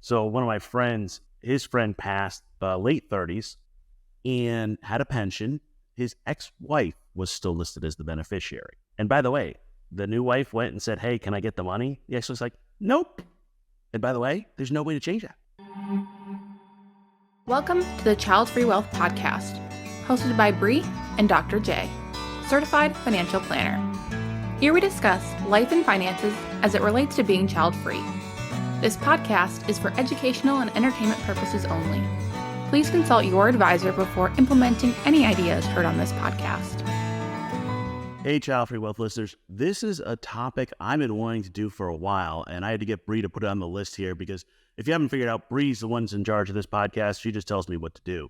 So one of my friends, his friend passed late 30s and had a pension. His ex-wife was still listed as the beneficiary. And by the way, the new wife went and said, hey, can I get the money? The ex was like, nope. And by the way, there's no way to change that. Welcome to the Childfree Wealth Podcast, hosted by Bri and Dr. J, certified financial planner. Here we discuss life and finances as it relates to being child-free. This podcast is for educational and entertainment purposes only. Please consult your advisor before implementing any ideas heard on this podcast. Hey, Childfree Wealth listeners. This is a topic I've been wanting to do for a while, and I had to get Bri to put it on the list here because if you haven't figured out, Bri's the one's in charge of this podcast. She just tells me what to do.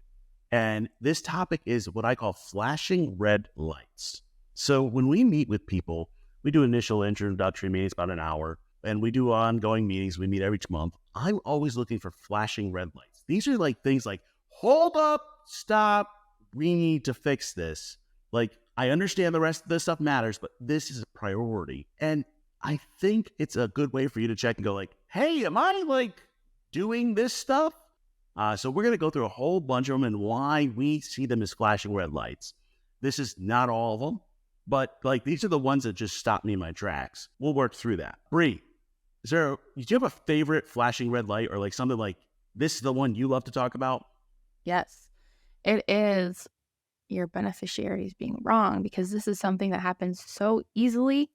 And this topic is what I call flashing red lights. So when we meet with people, we do initial introductory meetings, about an hour, and we do ongoing meetings. We meet every month. I'm always looking for flashing red lights. These are like things like, hold up, stop, we need to fix this. Like, I understand the rest of this stuff matters, but this is a priority. And I think it's a good way for you to check and go like, hey, am I like doing this stuff? So we're going to go through a whole bunch of them and why we see them as flashing red lights. This is not all of them, but like these are the ones that just stop me in my tracks. We'll work through that. Bri, do you have a favorite flashing red light or like something like this is the one you love to talk about? Yes, it is your beneficiaries being wrong, because this is something that happens so easily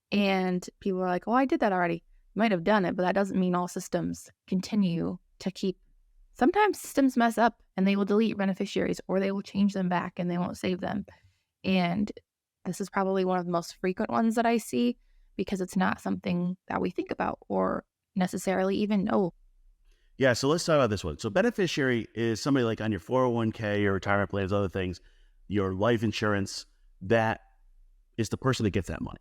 and people are like, oh, I did that already. You might have done it, but that doesn't mean all systems continue to keep. Sometimes systems mess up and they will delete beneficiaries or they will change them back and they won't save them. And this is probably one of the most frequent ones that I see because it's not something that we think about or necessarily even know. Yeah, so let's talk about this one. So beneficiary is somebody like on your 401k, your retirement plans, other things, your life insurance, that is the person that gets that money.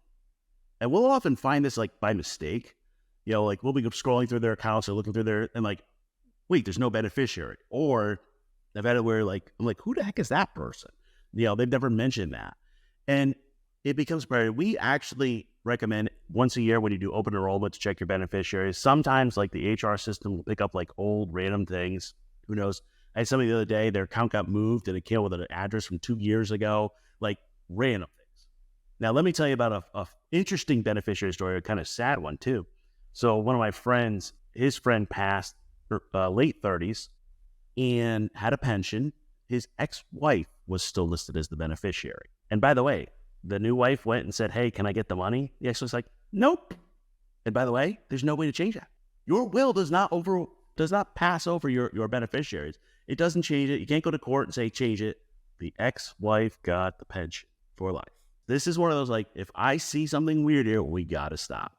And we'll often find this like by mistake. You know, like we'll be scrolling through their accounts or looking through their, and like, wait, there's no beneficiary. Or I've had it where like, I'm like, who the heck is that person? You know, they've never mentioned that. And it becomes priority. We actually recommend once a year when you do open enrollment to check your beneficiaries. Sometimes like the HR system will pick up like old random things. Who knows? I had somebody the other day, their account got moved and it came with an address from 2 years ago, like random things. Now, let me tell you about a interesting beneficiary story, a kind of sad one too. So one of my friends, his friend passed late 30s and had a pension. His ex-wife was still listed as the beneficiary. And by the way, the new wife went and said, hey, can I get the money? The ex was like, nope. And by the way, there's no way to change that. Your will does not pass over your beneficiaries. It doesn't change it. You can't go to court and say, change it. The ex-wife got the pension for life. This is one of those, like, if I see something weird here, we got to stop.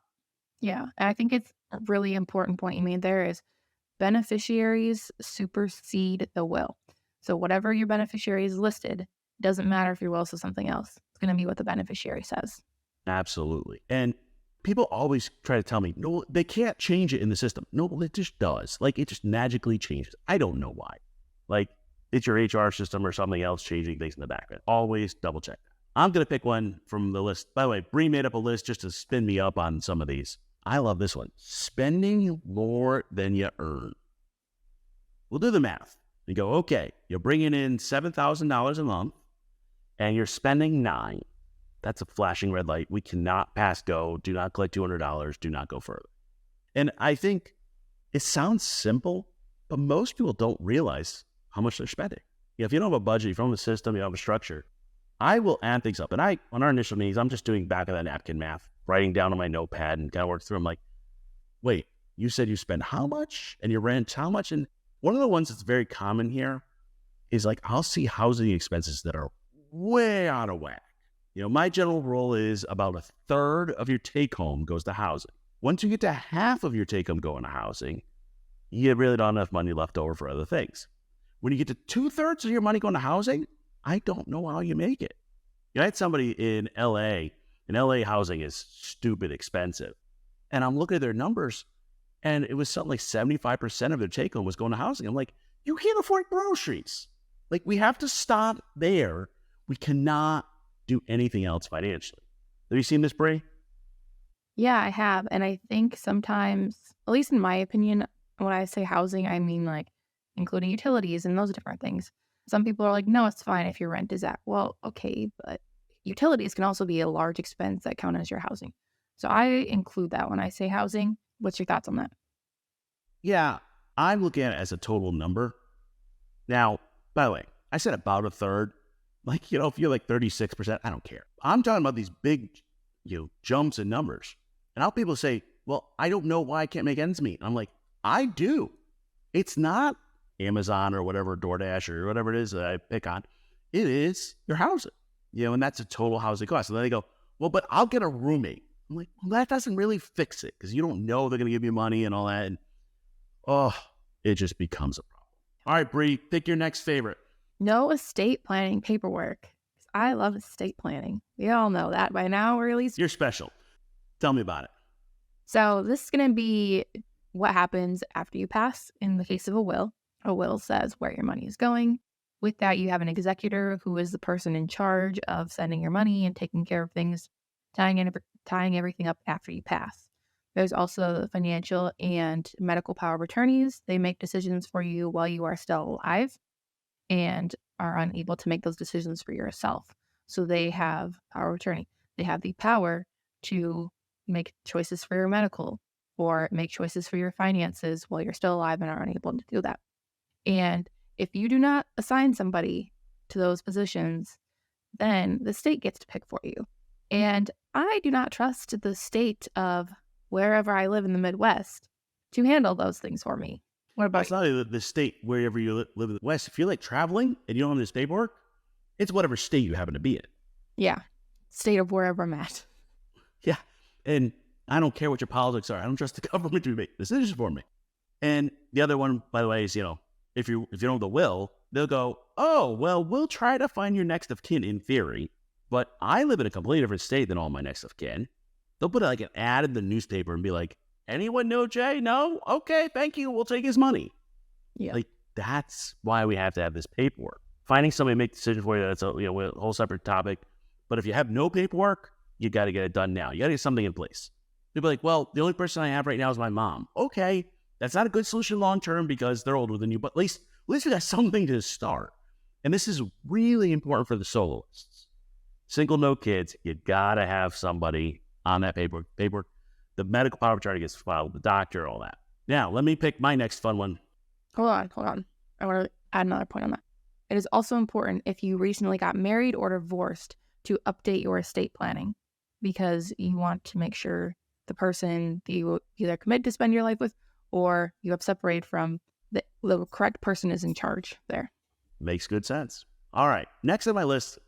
Yeah, and I think it's a really important point you made there is beneficiaries supersede the will. So whatever your beneficiary is listed, doesn't matter if your will says something else. It's going to be what the beneficiary says. Absolutely. And people always try to tell me, no, they can't change it in the system. No, it just does. Like, it just magically changes. I don't know why. Like, it's your HR system or something else changing things in the background. Always double check that. I'm going to pick one from the list. By the way, Bri made up a list just to spin me up on some of these. I love this one. Spending more than you earn. We'll do the math. You go, okay, you're bringing in $7,000 a month and you're spending $9,000. That's a flashing red light. We cannot pass go. Do not collect $200. Do not go further. And I think it sounds simple, but most people don't realize how much they're spending. You know, if you don't have a budget, if you don't have a system, you don't have a structure, I will add things up. And on our initial meetings, I'm just doing back of the napkin math, writing down on my notepad and kind of work through. I'm like, wait, you said you spend how much? And your rent, how much? And one of the ones that's very common here is like, I'll see housing expenses that are way out of whack. You know, my general rule is about 1/3 of your take home goes to housing. Once you get to half of your take home going to housing, you really don't have enough money left over for other things. When you get to 2/3 of your money going to housing, I don't know how you make it. You know, I had somebody in LA. In LA, housing is stupid expensive. And I'm looking at their numbers, and it was something like 75% of their take home was going to housing. I'm like, you can't afford groceries. Like, we have to stop there. We cannot do anything else financially. Have you seen this, Bri? Yeah, I have. And I think sometimes, at least in my opinion, When I say housing, I mean like including utilities and those different things. Some people are like, no, it's fine if your rent is at, well, okay, but utilities can also be a large expense that count as your housing. So I include that when I say housing. What's your thoughts on that? Yeah, I'm looking at it as a total number. Now, by the way, I said about a third. Like, if you're like 36%, I don't care. I'm talking about these big, jumps in numbers. And how people say, well, I don't know why I can't make ends meet. I'm like, I do. It's not Amazon or whatever, DoorDash or whatever it is that I pick on. It is your housing, and that's a total housing cost. And then they go, well, but I'll get a roommate. I'm like, well, that doesn't really fix it because you don't know they're going to give you money and all that. And, it just becomes a problem. All right, Bri, pick your next favorite. No estate planning paperwork. I love estate planning. We all know that by now, or at least. You're special. Tell me about it. So this is going to be what happens after you pass in the case of a will. A will says where your money is going. With that, you have an executor who is the person in charge of sending your money and taking care of things, tying everything up after you pass. There's also the financial and medical power of attorneys. They make decisions for you while you are still alive and are unable to make those decisions for yourself. So they have power of attorney. They have the power to make choices for your medical or make choices for your finances while you're still alive and are unable to do that. And if you do not assign somebody to those positions, then the state gets to pick for you. And I do not trust the state of wherever I live in the Midwest to handle those things for me. What about It's not the state wherever you live in the West. If you're like traveling and you don't have this paperwork, it's whatever state you happen to be in. Yeah. State of wherever I'm at. Yeah. And I don't care what your politics are. I don't trust the government to make decisions for me. And the other one, by the way, is, if you don't have the will, they'll go, oh, well, we'll try to find your next of kin in theory, but I live in a completely different state than all my next of kin. They'll put like an ad in the newspaper and be like, anyone know Jay? No? Okay, thank you. We'll take his money. Yeah. Like, that's why we have to have this paperwork. Finding somebody to make decisions for you, that's a whole separate topic. But if you have no paperwork, you got to get it done now. You got to get something in place. They'll be like, well, the only person I have right now is my mom. Okay, that's not a good solution long term because they're older than you, but at least we got something to start. And this is really important for the soloists. Single, no kids, you got to have somebody on that paperwork. The medical power of attorney gets filed with the doctor, all that. Now, let me pick my next fun one. Hold on. I want to add another point on that. It is also important if you recently got married or divorced to update your estate planning because you want to make sure the person that you either commit to spend your life with or you have separated from, the correct person is in charge there. Makes good sense. All right. Next on my list,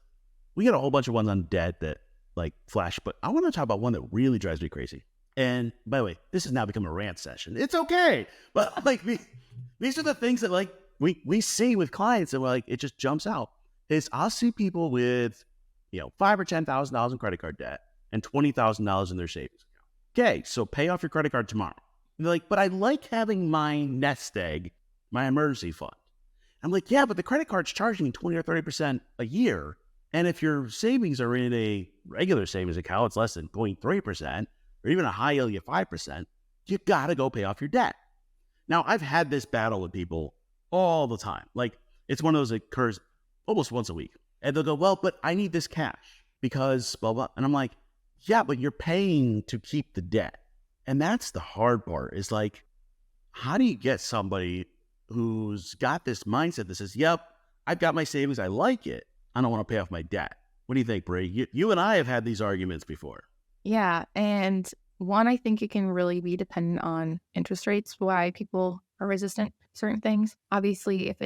we got a whole bunch of ones on debt that like flash, but I want to talk about one that really drives me crazy. And by the way, this has now become a rant session. It's okay. But like these are the things that like we see with clients and like it just jumps out. Is I'll see people with, $5,000 or $10,000 in credit card debt and $20,000 in their savings account. Okay, so pay off your credit card tomorrow. And they're like, but I like having my nest egg, my emergency fund. I'm like, yeah, but the credit card's charging 20 or 30% a year. And if your savings are in a regular savings account, it's less than 0.3%, or even a high yield, you 5%, you got to go pay off your debt. Now, I've had this battle with people all the time. Like, it's one of those that occurs almost once a week. And they'll go, well, but I need this cash because blah, blah. And I'm like, yeah, but you're paying to keep the debt. And that's the hard part is like, how do you get somebody who's got this mindset that says, yep, I've got my savings, I like it, I don't want to pay off my debt. What do you think, Bri? You and I have had these arguments before. Yeah. And one, I think it can really be dependent on interest rates, why people are resistant to certain things. Obviously, if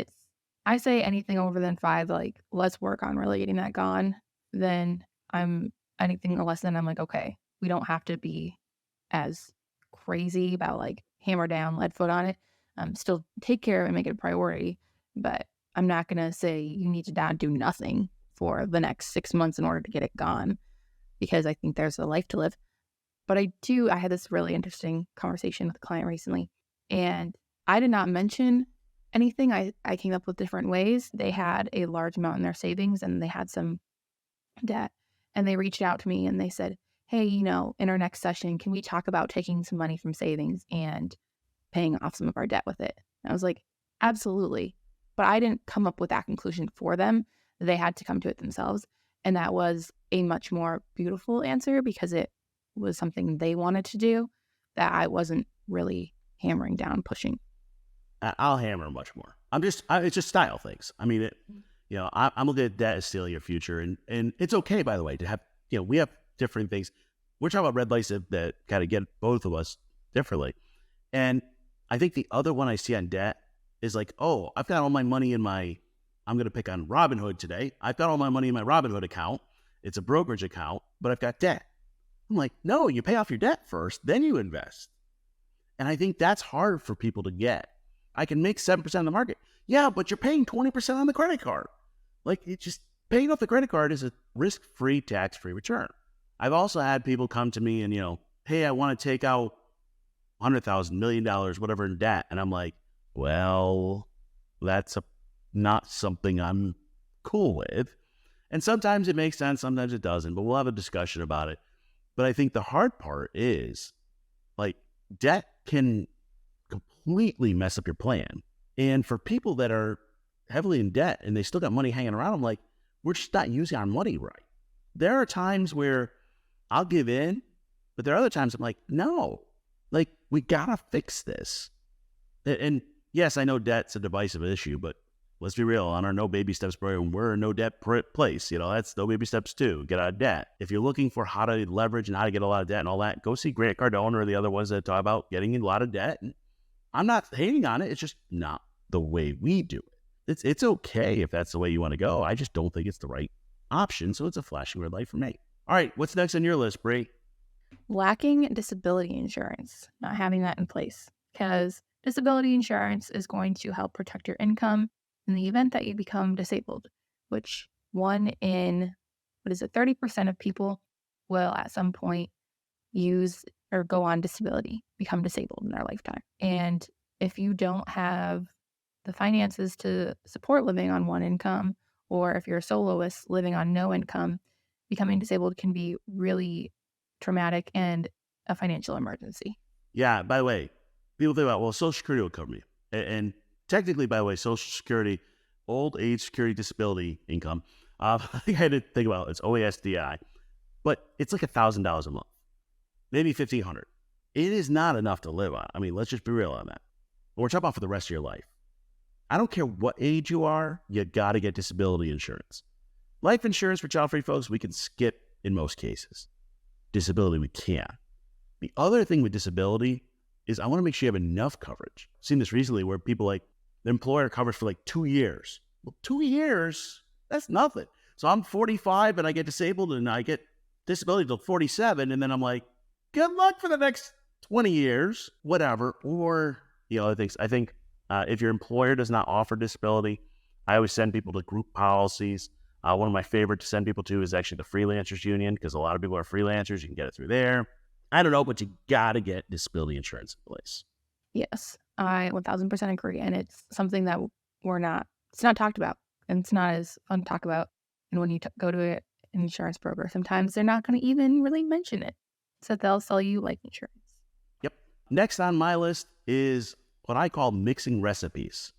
I say anything over than 5, like, let's work on really getting that gone, then anything less than, I'm like, okay, we don't have to be as crazy about like hammer down, lead foot on it. Still take care of it and make it a priority. But I'm not going to say you need to not do nothing for the next 6 months in order to get it gone, because I think there's a life to live. But I had this really interesting conversation with a client recently, and I did not mention anything. I came up with different ways. They had a large amount in their savings and they had some debt, and they reached out to me and they said, hey, in our next session, can we talk about taking some money from savings and paying off some of our debt with it. And I was like, absolutely. But I didn't come up with that conclusion for them. They had to come to it themselves. And that was a much more beautiful answer because it was something they wanted to do that I wasn't really hammering down, pushing. I'll hammer much more. It's just style things. I mean, I'm looking at debt as stealing your future. And it's okay, by the way, to have, we have different things. We're talking about red lights that kind of get both of us differently. And I think the other one I see on debt is like, oh, I've got all my money I'm going to pick on Robinhood today. I've got all my money in my Robinhood account. It's a brokerage account, but I've got debt. I'm like, no, you pay off your debt first, then you invest. And I think that's hard for people to get. I can make 7% in the market. Yeah, but you're paying 20% on the credit card. Like, it's just paying off the credit card is a risk-free, tax-free return. I've also had people come to me and, hey, I want to take out $100,000, $1 million, whatever in debt. And I'm like, well, that's not something I'm cool with. And sometimes it makes sense, sometimes it doesn't, but we'll have a discussion about it. But I think the hard part is, like, debt can completely mess up your plan. And for people that are heavily in debt and they still got money hanging around, I'm like, we're just not using our money right. There are times where I'll give in, but there are other times I'm like, no, like, we gotta fix this. And yes, I know debt's a divisive issue, but let's be real. On our No Baby Steps program, we're a no debt place. That's No Baby Steps 2. Get out of debt. If you're looking for how to leverage and how to get a lot of debt and all that, go see Grant Cardone or the other ones that talk about getting in a lot of debt. And I'm not hating on it. It's just not the way we do it. It's okay if that's the way you want to go. I just don't think it's the right option. So it's a flashing red light for me. All right, what's next on your list, Bri? Lacking disability insurance, not having that in place, because disability insurance is going to help protect your income in the event that you become disabled, which 30% of people will at some point use or go on disability, become disabled in their lifetime. And if you don't have the finances to support living on one income, or if you're a soloist living on no income, becoming disabled can be really traumatic and a financial emergency. Yeah, by the way, people think about, well, Social Security will cover me. And technically, by the way, Social Security, old age security disability income, I think I had to think about it's OASDI, but it's like $1,000 a month, maybe $1,500. It is not enough to live on. I mean, let's just be real on that. But we're talking about for the rest of your life. I don't care what age you are, you got to get disability insurance. Life insurance for child-free folks, we can skip in most cases. Disability, we can't. The other thing with disability is I want to make sure you have enough coverage. I've seen this recently where people the employer covers for 2 years. Well, 2 years, that's nothing. So I'm 45 and I get disabled and I get disability till 47. And then I'm like, good luck for the next 20 years, whatever. Or, other things. I think if your employer does not offer disability, I always send people to group policies. One of my favorite to send people to is actually the Freelancers Union, because a lot of people are freelancers. You can get it through there. I don't know, but you got to get disability insurance in place. Yes, I 1000% agree. And it's something that it's not talked about, and it's not as fun to talk about. And when you go to an insurance broker, sometimes they're not going to even really mention it. So they'll sell you life insurance. Yep. Next on my list is what I call mixing recipes.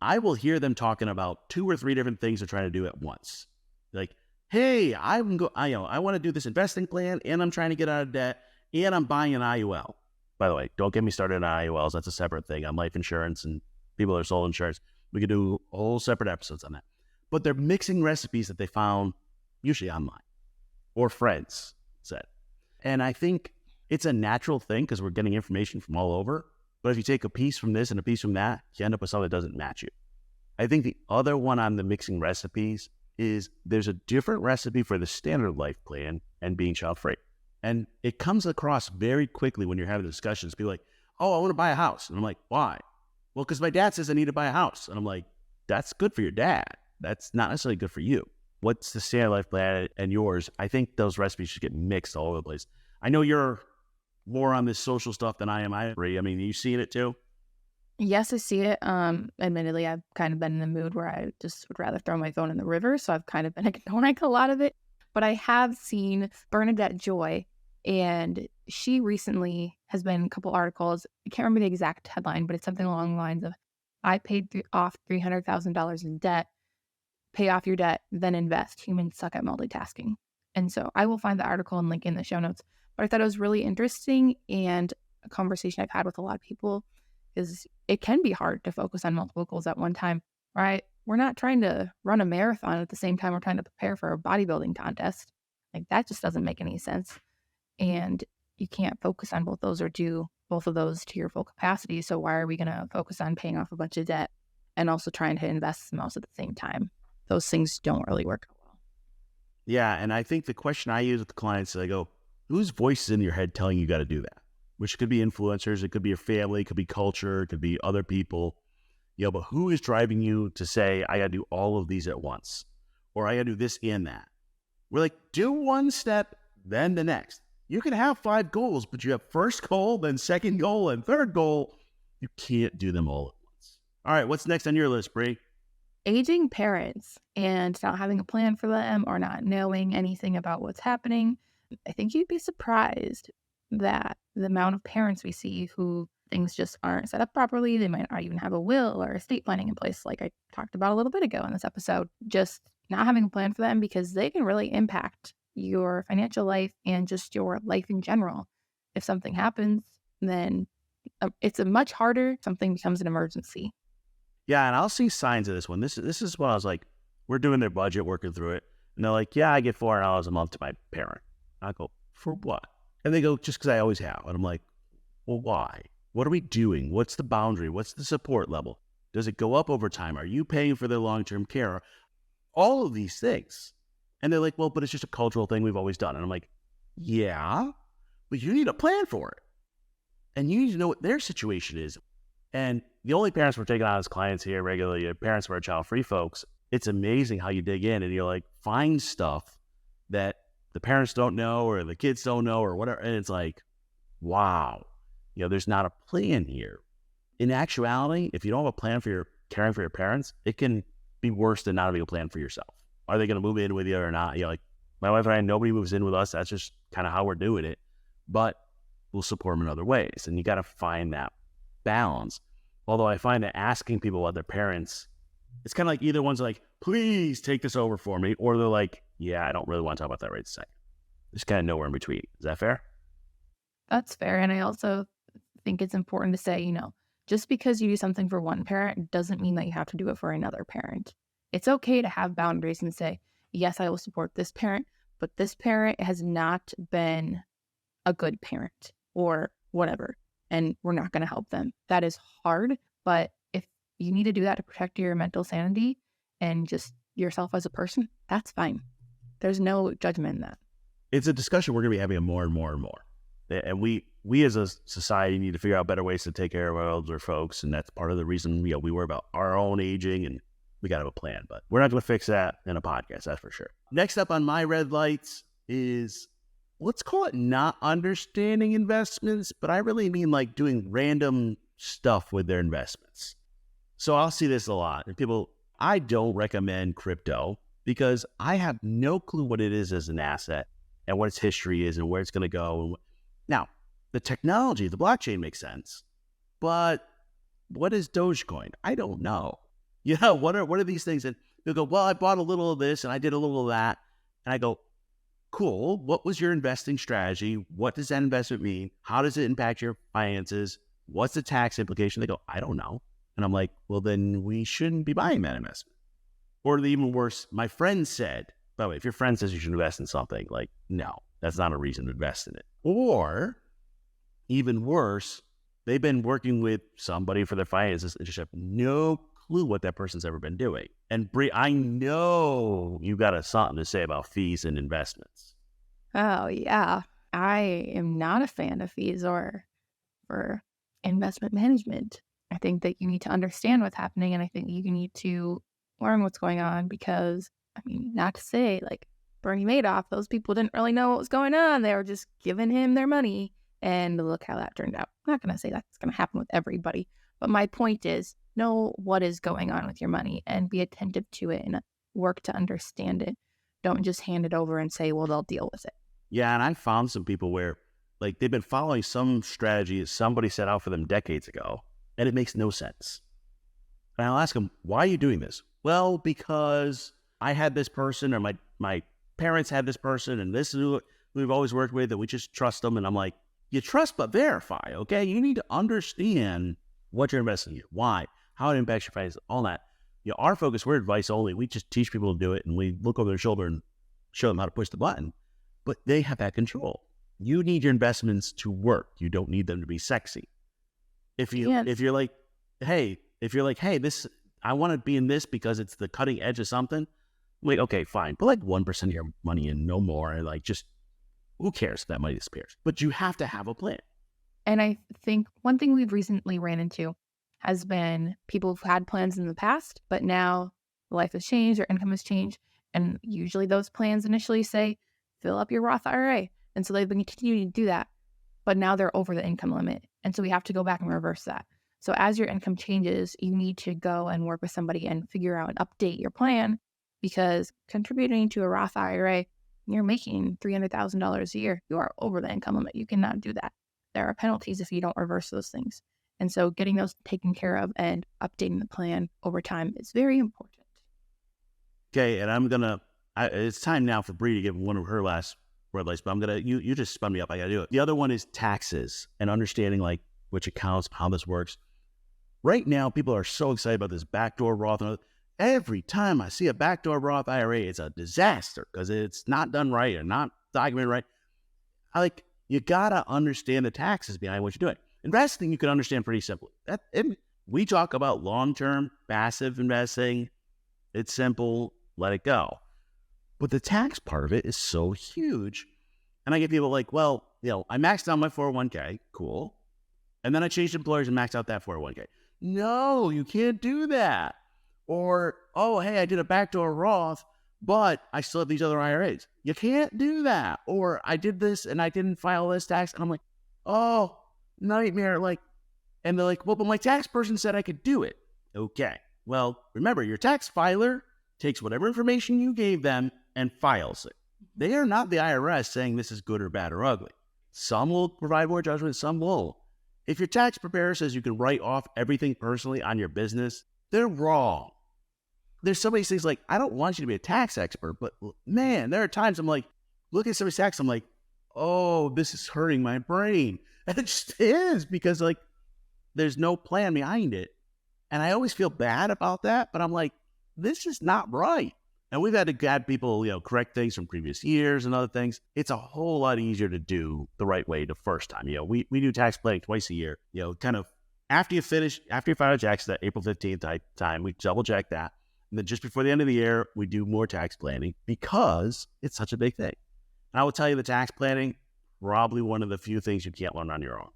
I will hear them talking about 2 or 3 different things they're trying to do at once. Like, hey, I want to do this investing plan, and I'm trying to get out of debt, and I'm buying an IUL. By the way, don't get me started on IULs. That's a separate thing on life insurance and people that are sold insurance. We could do whole separate episodes on that. But they're mixing recipes that they found usually online or friends said. And I think it's a natural thing because we're getting information from all over. But if you take a piece from this and a piece from that, you end up with something that doesn't match you. I think the other one on the mixing recipes is there's a different recipe for the standard life plan and being child-free. And it comes across very quickly when you're having discussions. People are like, oh, I want to buy a house. And I'm like, why? Well, because my dad says I need to buy a house. And I'm like, that's good for your dad. That's not necessarily good for you. What's the standard life plan and yours? I think those recipes should get mixed all over the place. I know you're more on this social stuff than I am. I agree. I mean, you seeing it too? Yes, I see it. Admittedly, I've kind of been in the mood where I just would rather throw my phone in the river. So I've kind of been ignoring a lot of it. But I have seen Bernadette Joy, and she recently has been in a couple articles. I can't remember the exact headline, but it's something along the lines of, I paid off $300,000 in debt, pay off your debt, then invest. Humans suck at multitasking. And so I will find the article and link in the show notes. But I thought it was really interesting, and a conversation I've had with a lot of people is it can be hard to focus on multiple goals at one time, right? We're not trying to run a marathon at the same time we're trying to prepare for a bodybuilding contest. Like, that just doesn't make any sense. And you can't focus on both those or do both of those to your full capacity. So why are we going to focus on paying off a bunch of debt and also trying to invest some else at the same time? Those things don't really work out well. Yeah, and I think the question I use with the clients is I go, whose voice is in your head telling you got to do that? Which could be influencers, it could be your family, it could be culture, it could be other people. But who is driving you to say, I got to do all of these at once? Or I got to do this and that? We're like, do one step, then the next. You can have 5 goals, but you have first goal, then second goal, and third goal. You can't do them all at once. All right, what's next on your list, Bri? Aging parents and not having a plan for them or not knowing anything about what's happening. I think you'd be surprised that the amount of parents we see who things just aren't set up properly. They might not even have a will or estate planning in place, like I talked about a little bit ago in this episode. Just not having a plan for them, because they can really impact your financial life and just your life in general. If something happens, then it's a much harder, something becomes an emergency. Yeah, and I'll see signs of this one. This is what I was like, we're doing their budget, working through it. And they're like, yeah, I get $400 a month to my parent. I go, for what? And they go, just because I always have. And I'm like, well, why? What are we doing? What's the boundary? What's the support level? Does it go up over time? Are you paying for their long-term care? All of these things. And they're like, well, but it's just a cultural thing we've always done. And I'm like, yeah, but you need a plan for it. And you need to know what their situation is. And the only parents we're taking on as clients here regularly are parents of our child-free folks. It's amazing how you dig in and you're like, find stuff that the parents don't know or the kids don't know or whatever. And it's like, wow, there's not a plan here. In actuality, if you don't have a plan for your caring for your parents, it can be worse than not having a plan for yourself. Are they going to move in with you or not? Like my wife and I, nobody moves in with us. That's just kind of how we're doing it. But we'll support them in other ways. And you got to find that balance. Although I find that asking people about their parents, it's kind of like either one's like, please take this over for me. Or they're like, yeah, I don't really want to talk about that right this second. There's kind of nowhere in between. Is that fair? That's fair. And I also think it's important to say, just because you do something for one parent doesn't mean that you have to do it for another parent. It's okay to have boundaries and say, yes, I will support this parent, but this parent has not been a good parent or whatever, and we're not going to help them. That is hard, but if you need to do that to protect your mental sanity and just yourself as a person, that's fine. There's no judgment in that. It's a discussion we're going to be having more and more and more. And we as a society need to figure out better ways to take care of our older folks. And that's part of the reason we worry about our own aging, and we got to have a plan. But we're not going to fix that in a podcast, that's for sure. Next up on my red lights is, let's call it not understanding investments, but I really mean like doing random stuff with their investments. So I'll see this a lot. And people, I don't recommend crypto because I have no clue what it is as an asset and what its history is and where it's going to go. Now, the technology, the blockchain makes sense, but what is Dogecoin? I don't know. What are these things? And they'll go, well, I bought a little of this and I did a little of that. And I go, cool. What was your investing strategy? What does that investment mean? How does it impact your finances? What's the tax implication? They go, I don't know. And I'm like, well, then we shouldn't be buying that investment. Or even worse, my friend said, by the way, if your friend says you should invest in something, like, no, that's not a reason to invest in it. Or even worse, they've been working with somebody for their finances and just have no clue what that person's ever been doing. And Bri, I know you got something to say about fees and investments. Oh, yeah. I am not a fan of fees or for investment management. I think that you need to understand what's happening, and I think you need to learn what's going on because, not to say like Bernie Madoff, those people didn't really know what was going on. They were just giving him their money, and look how that turned out. I'm not going to say that's going to happen with everybody, but my point is know what is going on with your money and be attentive to it and work to understand it. Don't just hand it over and say, well, they'll deal with it. Yeah, and I found some people where like they've been following some strategy that somebody set out for them decades ago, and it makes no sense. And I'll ask them, why are you doing this? Well, because I had this person, or my parents had this person, and this is who we've always worked with, and we just trust them. And I'm like, you trust but verify, okay? You need to understand what you're investing in, why, how it impacts your finances, all that. Our focus, we're advice only. We just teach people to do it, and we look over their shoulder and show them how to push the button. But they have that control. You need your investments to work. You don't need them to be sexy. If you're like, hey, this, I want to be in this because it's the cutting edge of something. Like, okay, fine. Put like 1% of your money in, no more. And like, just who cares if that money disappears? But you have to have a plan. And I think one thing we've recently ran into has been people who've had plans in the past, but now life has changed, their income has changed. And usually those plans initially say, fill up your Roth IRA. And so they've been continuing to do that. But now they're over the income limit. And so we have to go back and reverse that. So as your income changes, you need to go and work with somebody and figure out and update your plan, because contributing to a Roth IRA, you're making $300,000 a year. You are over the income limit. You cannot do that. There are penalties if you don't reverse those things. And so getting those taken care of and updating the plan over time is very important. Okay, and it's time now for Bri to give one of her last red lights, but you just spun me up. I got to do it. The other one is taxes and understanding like which accounts, how this works. Right now, people are so excited about this backdoor Roth. Every time I see a backdoor Roth IRA, it's a disaster because it's not done right or not documented right. You got to understand the taxes behind what you're doing. Investing, you can understand pretty simply. We talk about long-term passive investing. It's simple, let it go. But the tax part of it is so huge. And I get people like, well, I maxed out my 401k, cool. And then I changed employers and maxed out that 401k. No, you can't do that. Or, oh, hey, I did a backdoor Roth, but I still have these other IRAs. You can't do that. Or I did this and I didn't file this tax. And I'm like, oh, nightmare. And they're like, well, but my tax person said I could do it. Okay. Well, remember, your tax filer takes whatever information you gave them and files it. They are not the IRS saying this is good or bad or ugly. Some will provide more judgment, some will. If your tax preparer says you can write off everything personally on your business, they're wrong. There's so many things like, I don't want you to be a tax expert, but man, there are times I'm like, look at somebody's tax, I'm like, oh, this is hurting my brain. And it just is, because like, there's no plan behind it. And I always feel bad about that, but I'm like, this is not right. And we've had to have people, correct things from previous years and other things. It's a whole lot easier to do the right way the first time. We do tax planning twice a year, kind of after you file your taxes at April 15th time, we double check that. And then just before the end of the year, we do more tax planning because it's such a big thing. And I will tell you, the tax planning, probably one of the few things you can't learn on your own.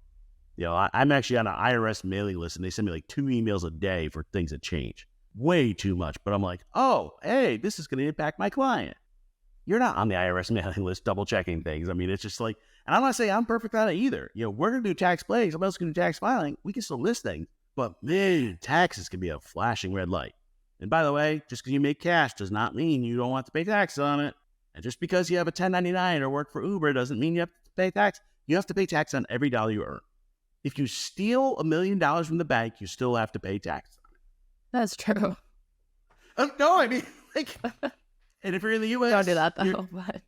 I'm actually on an IRS mailing list, and they send me like 2 emails a day for things that change. Way too much. But I'm like, oh, hey, this is going to impact my client. You're not on the IRS mailing list double checking things. I mean, it's just like, and I'm not saying I'm perfect at it either. We're going to do tax planning. Somebody else can do tax filing. We can still list things. But man, taxes can be a flashing red light. And by the way, just because you make cash does not mean you don't want to pay taxes on it. And just because you have a 1099 or work for Uber doesn't mean you have to pay tax. You have to pay tax on every dollar you earn. If you steal $1 million from the bank, you still have to pay tax. That's true. No, I mean, and if you're in the U.S. Don't do that, though. But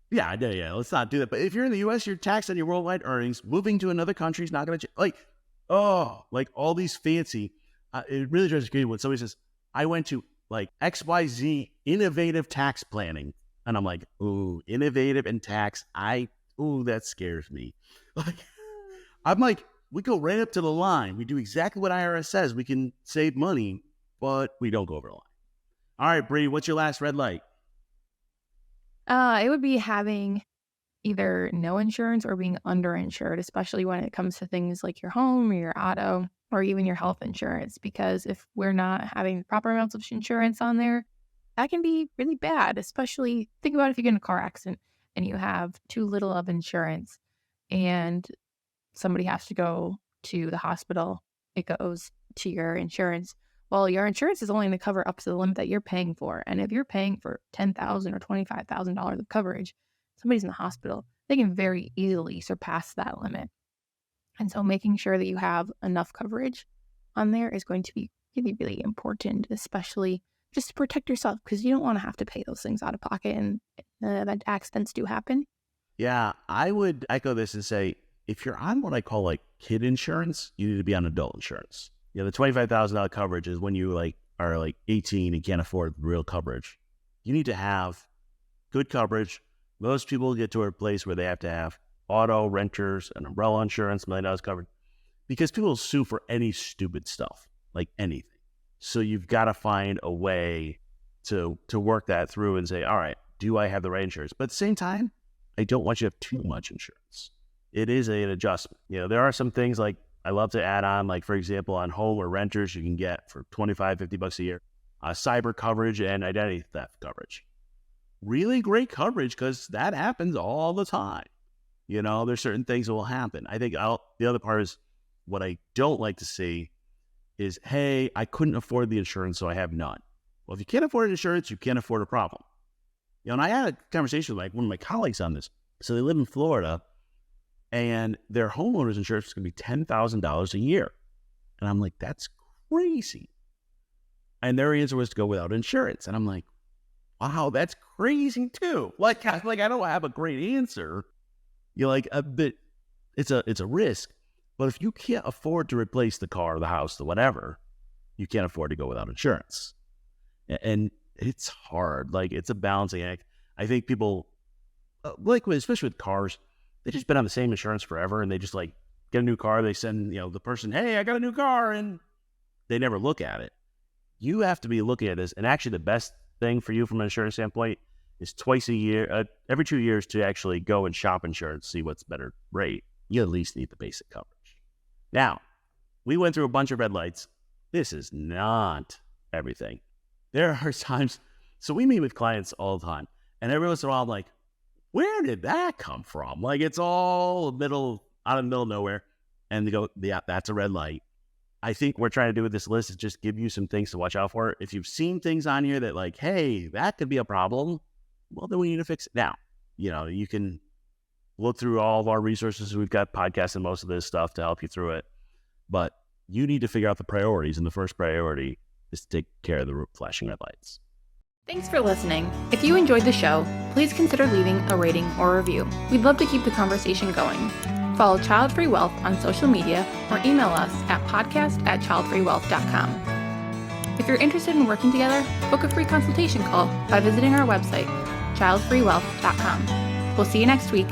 yeah, let's not do that. But if you're in the U.S., you're taxed on your worldwide earnings. Moving to another country is not going to change. Like all these fancy, it really drives me crazy when somebody says, I went to like XYZ innovative tax planning. And I'm like, ooh, innovative and tax. That scares me. I'm like, we go right up to the line. We do exactly what IRS says. We can save money, but we don't go over the line. All right, Bri, what's your last red light? It would be having either no insurance or being underinsured, especially when it comes to things like your home or your auto or even your health insurance. Because if we're not having proper amounts of insurance on there, that can be really bad. Especially think about if you get in a car accident and you have too little of insurance and somebody has to go to the hospital, it goes to your insurance. Well, your insurance is only going to cover up to the limit that you're paying for. And if you're paying for $10,000 or $25,000 of coverage, somebody's in the hospital, they can very easily surpass that limit. And so making sure that you have enough coverage on there is going to be really, really important, especially just to protect yourself, because you don't want to have to pay those things out of pocket, and event accidents do happen. Yeah, I would echo this and say, if you're on what I call like kid insurance, you need to be on adult insurance. The $25,000 coverage is when you are 18 and can't afford real coverage. You need to have good coverage. Most people get to a place where they have to have auto, renters, and umbrella insurance, $1 million covered, because people will sue for any stupid stuff, like anything. So you've got to find a way to work that through and say, all right, do I have the right insurance? But at the same time, I don't want you to have too much insurance. It is an adjustment. There are some things like I love to add on, like, for example, on home or renters, you can get for $25, $50 a year, cyber coverage and identity theft coverage. Really great coverage, because that happens all the time. There's certain things that will happen. I think the other part is what I don't like to see is, hey, I couldn't afford the insurance, so I have none. Well, if you can't afford insurance, you can't afford a problem. And I had a conversation with one of my colleagues on this. So they live in Florida, and their homeowner's insurance is going to be $10,000 a year. And I'm like, that's crazy. And their answer was to go without insurance. And I'm like, wow, that's crazy too. I don't have a great answer. But it's a risk. But if you can't afford to replace the car, the house, the whatever, you can't afford to go without insurance. And it's hard. It's a balancing act. I think people, especially with cars, they've just been on the same insurance forever, and they just get a new car. They send, the person, hey, I got a new car, and they never look at it. You have to be looking at this. And actually the best thing for you from an insurance standpoint is twice a year, every 2 years, to actually go and shop insurance, see what's better rate. You at least need the basic coverage. Now, we went through a bunch of red lights. This is not everything. There are times, so we meet with clients all the time, and every once in a while I'm like, where did that come from? It's all out of the middle of nowhere. And they go, yeah, that's a red light. I think what we're trying to do with this list is just give you some things to watch out for. If you've seen things on here that hey, that could be a problem, well, then we need to fix it now. You can look through all of our resources. We've got podcasts and most of this stuff to help you through it. But you need to figure out the priorities. And the first priority is to take care of the flashing red lights. Thanks for listening. If you enjoyed the show, please consider leaving a rating or review. We'd love to keep the conversation going. Follow Childfree Wealth on social media or email us at podcast@childfreewealth.com. If you're interested in working together, book a free consultation call by visiting our website, childfreewealth.com. We'll see you next week.